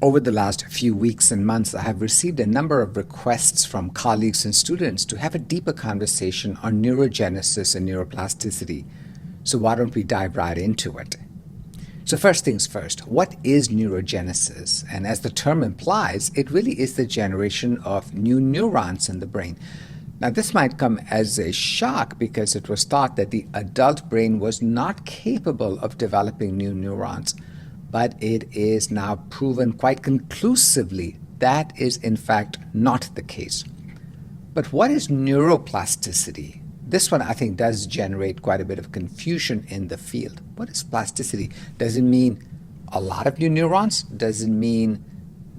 Over the last few weeks and months, I have received a number of requests from colleagues and students to have a deeper conversation on neurogenesis and neuroplasticity. So why don't we dive right into it? So first things first, what is neurogenesis? And as the term implies, it really is the generation of new neurons in the brain. Now this might come as a shock because it was thought that the adult brain was not capable of developing new neurons. But it is now proven quite conclusively that is in fact not the case. But what is neuroplasticity? This one I think does generate quite a bit of confusion in the field. What is plasticity? Does it mean a lot of new neurons? Does it mean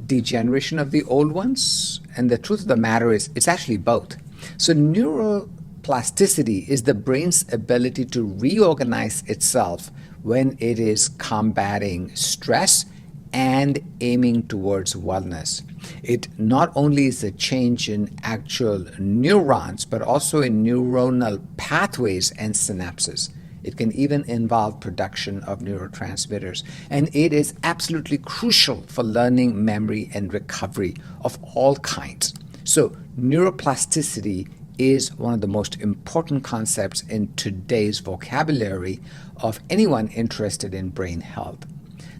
degeneration of the old ones? And the truth of the matter is it's actually both. So neuroplasticity is the brain's ability to reorganize itself when it is combating stress and aiming towards wellness. It not only is a change in actual neurons, but also in neuronal pathways and synapses. It can even involve production of neurotransmitters. And it is absolutely crucial for learning, memory, and recovery of all kinds. So neuroplasticity is one of the most important concepts in today's vocabulary of anyone interested in brain health.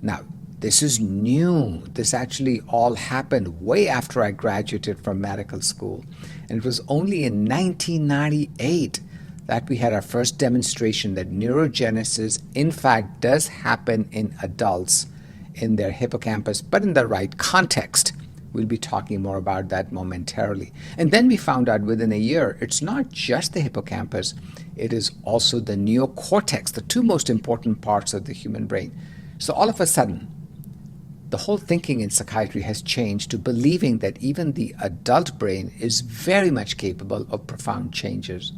Now, this is new. This actually all happened way after I graduated from medical school. And it was only in 1998 that we had our first demonstration that neurogenesis in fact does happen in adults in their hippocampus, but in the right context. We'll be talking more about that momentarily. And then we found out within a year, it's not just the hippocampus, it is also the neocortex, the two most important parts of the human brain. So all of a sudden, the whole thinking in psychiatry has changed to believing that even the adult brain is very much capable of profound changes.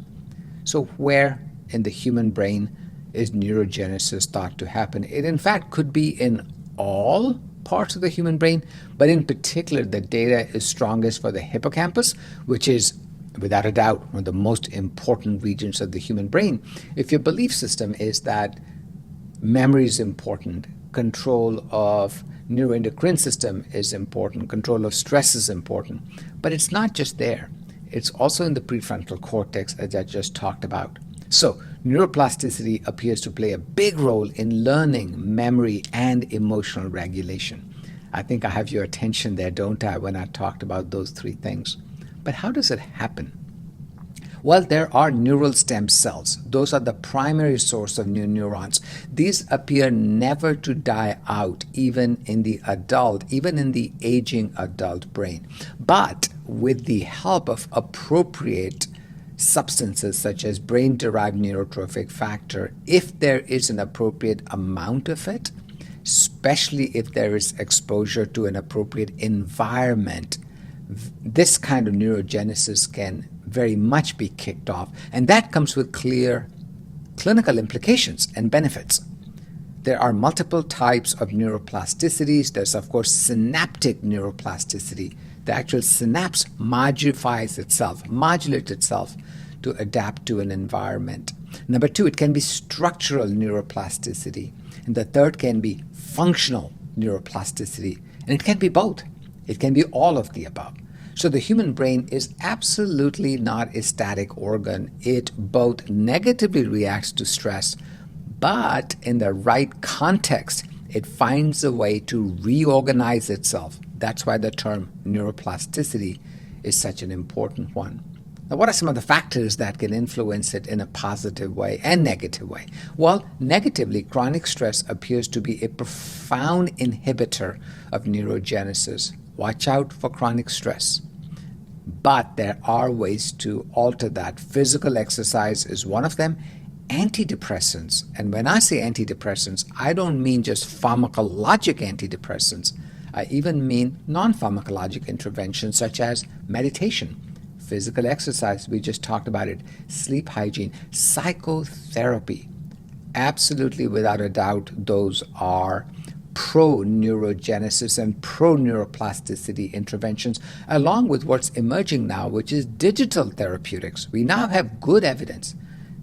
So where in the human brain is neurogenesis thought to happen? It in fact could be in all parts of the human brain, but in particular the data is strongest for the hippocampus, which is without a doubt one of the most important regions of the human brain. If your belief system is that memory is important, control of neuroendocrine system is important, control of stress is important, but it's not just there. It's also in the prefrontal cortex, as I just talked about. So neuroplasticity appears to play a big role in learning, memory, and emotional regulation. I think I have your attention there, don't I, when I talked about those three things. But how does it happen? Well, there are neural stem cells. Those are the primary source of new neurons. These appear never to die out, even in the adult, even in the aging adult brain. But with the help of appropriate substances such as brain-derived neurotrophic factor, if there is an appropriate amount of it, especially if there is exposure to an appropriate environment, this kind of neurogenesis can very much be kicked off. And that comes with clear clinical implications and benefits. There are multiple types of neuroplasticities. There's, of course, synaptic neuroplasticity. The actual synapse modulates itself to adapt to an environment. Number two, it can be structural neuroplasticity. And the third can be functional neuroplasticity. And it can be both. It can be all of the above. So the human brain is absolutely not a static organ. It both negatively reacts to stress, but in the right context, it finds a way to reorganize itself. That's why the term neuroplasticity is such an important one. Now, what are some of the factors that can influence it in a positive way and negative way? Well, negatively, chronic stress appears to be a profound inhibitor of neurogenesis. Watch out for chronic stress. But there are ways to alter that. Physical exercise is one of them. Antidepressants, and when I say antidepressants, I don't mean just pharmacologic antidepressants. I even mean non-pharmacologic interventions such as meditation, physical exercise, we just talked about it, sleep hygiene, psychotherapy. Absolutely, without a doubt, those are pro-neurogenesis and pro-neuroplasticity interventions, along with what's emerging now, which is digital therapeutics. We now have good evidence.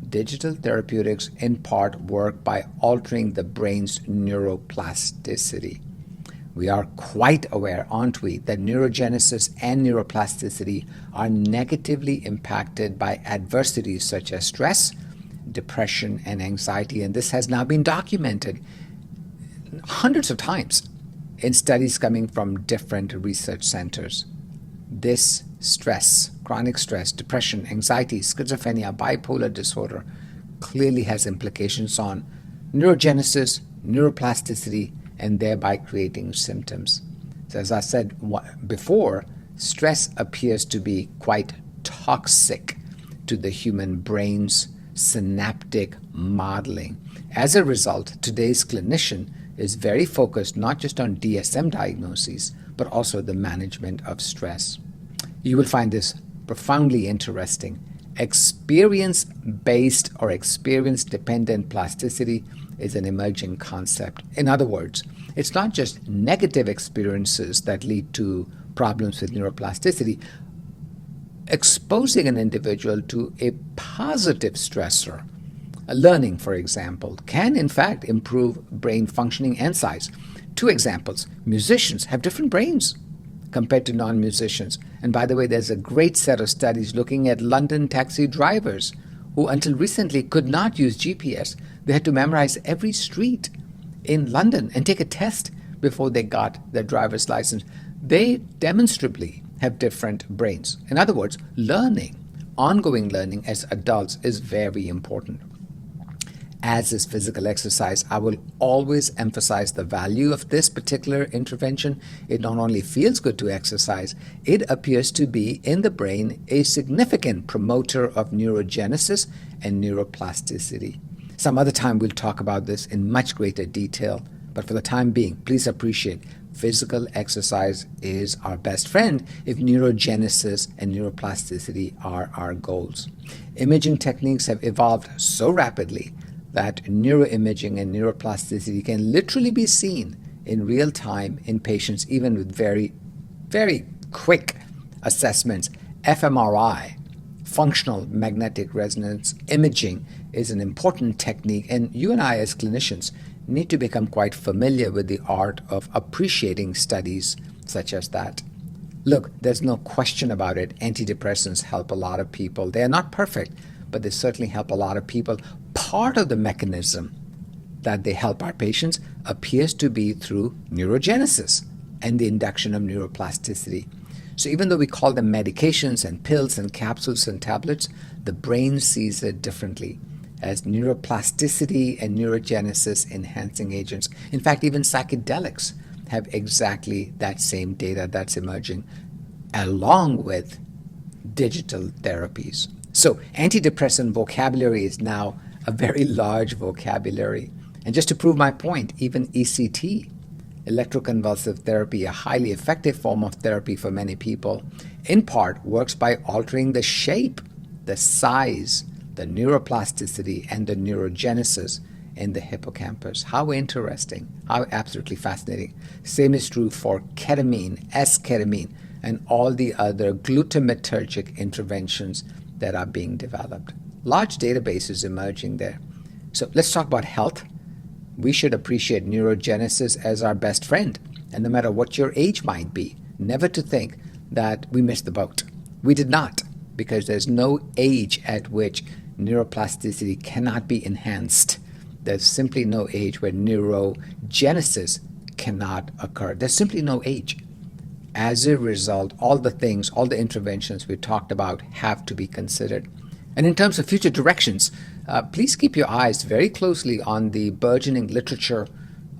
Digital therapeutics in part work by altering the brain's neuroplasticity. We are quite aware, aren't we, that neurogenesis and neuroplasticity are negatively impacted by adversities such as stress, depression, and anxiety. And this has now been documented hundreds of times in studies coming from different research centers. This stress, chronic stress, depression, anxiety, schizophrenia, bipolar disorder clearly has implications on neurogenesis, neuroplasticity, and thereby creating symptoms. So as I said before, stress appears to be quite toxic to the human brain's synaptic modeling. As a result, today's clinician is very focused not just on DSM diagnoses, but also the management of stress. You will find this profoundly interesting. Experience-based or experience-dependent plasticity is an emerging concept. In other words, it's not just negative experiences that lead to problems with neuroplasticity. Exposing an individual to a positive stressor, learning, for example, can in fact improve brain functioning and size. Two examples: musicians have different brains compared to non-musicians. And by the way, there's a great set of studies looking at London taxi drivers who until recently could not use GPS. They had to memorize every street in London and take a test before they got their driver's license. They demonstrably have different brains. In other words, learning, ongoing learning as adults is very important. As is physical exercise. I will always emphasize the value of this particular intervention. It not only feels good to exercise, it appears to be in the brain a significant promoter of neurogenesis and neuroplasticity. Some other time we'll talk about this in much greater detail, but for the time being, please appreciate physical exercise is our best friend if neurogenesis and neuroplasticity are our goals. Imaging techniques have evolved so rapidly that neuroimaging and neuroplasticity can literally be seen in real time in patients, even with very, very quick assessments. fMRI, functional magnetic resonance imaging, is an important technique, and you and I as clinicians need to become quite familiar with the art of appreciating studies such as that. Look, there's no question about it. Antidepressants help a lot of people. They are not perfect, but they certainly help a lot of people. Part of the mechanism that they help our patients appears to be through neurogenesis and the induction of neuroplasticity. So even though we call them medications and pills and capsules and tablets, the brain sees it differently as neuroplasticity and neurogenesis enhancing agents. In fact, even psychedelics have exactly that same data that's emerging, along with digital therapies. So antidepressant vocabulary is now a very large vocabulary. And just to prove my point, even ECT, electroconvulsive therapy, a highly effective form of therapy for many people, in part works by altering the shape, the size, the neuroplasticity, and the neurogenesis in the hippocampus. How interesting, how absolutely fascinating. Same is true for ketamine, S-ketamine, and all the other glutamatergic interventions that are being developed. Large databases emerging there. So let's talk about health. We should appreciate neurogenesis as our best friend. And no matter what your age might be, never to think that we missed the boat. We did not, because there's no age at which neuroplasticity cannot be enhanced. There's simply no age where neurogenesis cannot occur. There's simply no age. As a result, all the things, all the interventions we talked about have to be considered. And in terms of future directions, please keep your eyes very closely on the burgeoning literature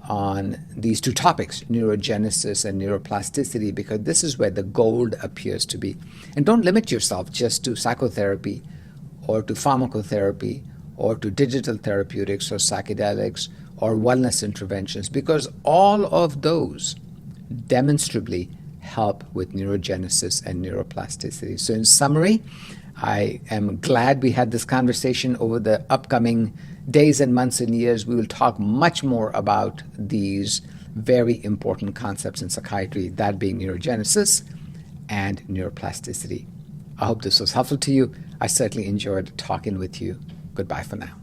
on these two topics, neurogenesis and neuroplasticity, because this is where the gold appears to be. And don't limit yourself just to psychotherapy or to pharmacotherapy or to digital therapeutics or psychedelics or wellness interventions, because all of those demonstrably help with neurogenesis and neuroplasticity. So in summary, I am glad we had this conversation. Over the upcoming days and months and years, we will talk much more about these very important concepts in psychiatry, that being neurogenesis and neuroplasticity. I hope this was helpful to you. I certainly enjoyed talking with you. Goodbye for now.